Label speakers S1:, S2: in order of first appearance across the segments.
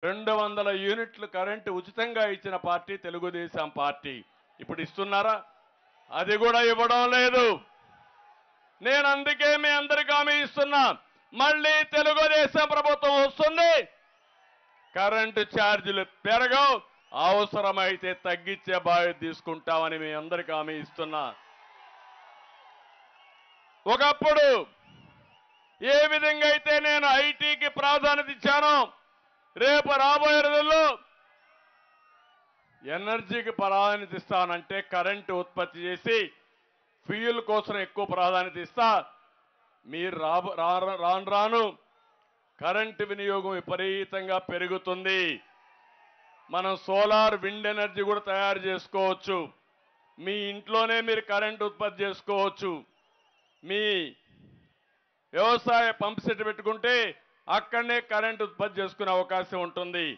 S1: 200 యూనిట్లు కరెంటు ఉచితంగా ఇచ్చిన పార్టీ తెలుగుదేశం పార్టీ. ఇప్పుడు ఇస్తున్నారా? అది కూడా ఇవ్వడం లేదు. నేను అందుకే మీ అందరికీ హామీ ఇస్తున్నా, మళ్ళీ తెలుగుదేశం ప్రభుత్వం వస్తుంది, కరెంటు ఛార్జీలు పెరగవు, అవసరమైతే తగ్గించే బాధ్యత తీసుకుంటామని మీ అందరికీ హామీ ఇస్తున్నా. ఒకప్పుడు ఏ విధంగా అయితే నేను ఐటీకి ప్రాధాన్యత ఇచ్చానో, రేపు రాబోయే రోజుల్లో ఎనర్జీకి ప్రాధాన్యత ఇస్తానంటే కరెంటు ఉత్పత్తి చేసి ఫ్యూయల్ కోసం ఎక్కువ ప్రాధాన్యత ఇస్తా. మీరు రాను కరెంటు వినియోగం విపరీతంగా పెరుగుతుంది. మనం సోలార్ విండ్ ఎనర్జీ కూడా తయారు చేసుకోవచ్చు. మీ ఇంట్లోనే మీరు కరెంటు ఉత్పత్తి చేసుకోవచ్చు. మీ వ్యవసాయ పంప్ సెట్ పెట్టుకుంటే అక్కడనే కరెంటు ఉత్పత్తి చేసుకునే అవకాశం ఉంటుంది.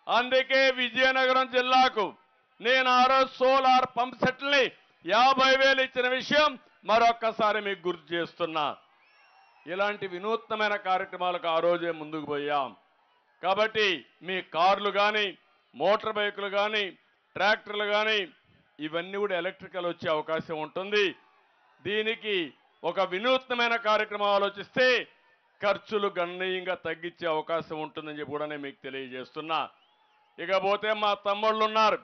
S1: అందుకే విజయనగరం జిల్లాకు నేను ఆ రోజు సోలార్ పంప్ సెట్లని 50,000 ఇచ్చిన విషయం మరొక్కసారి మీకు గుర్తు చేస్తున్నా. ఇలాంటి వినూత్నమైన కార్యక్రమాలకు ఆ రోజే ముందుకు పోయాం. కాబట్టి మీ కార్లు కానీ, మోటార్ బైకులు కానీ, ట్రాక్టర్లు కానీ ఇవన్నీ కూడా ఎలక్ట్రికల్ వచ్చే అవకాశం ఉంటుంది. దీనికి ఒక వినూత్నమైన కార్యక్రమం ఆలోచిస్తే ఖర్చులు గణనీయంగా తగ్గించే అవకాశం ఉంటుందని చెప్పి కూడా నేను మీకు తెలియజేస్తున్నా. ఇకపోతే మా తమ్ముళ్ళు ఉన్నారు.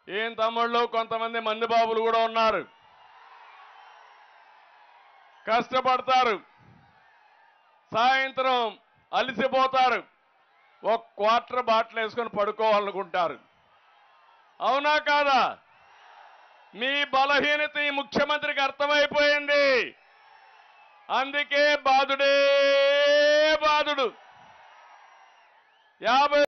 S1: ఏం తమ్ముళ్ళు, కొంతమంది మందిబాబులు కూడా ఉన్నారు. కష్టపడతారు, సాయంత్రం అలసిపోతారు, ఒక క్వార్టర్ బాటిల్ వేసుకొని పడుకోవాలనుకుంటారు. అవునా కాదా? మీ బలహీనత ఈ ముఖ్యమంత్రికి అర్థమైపోయింది. అందుకే బాధుడే బాధుడు. 50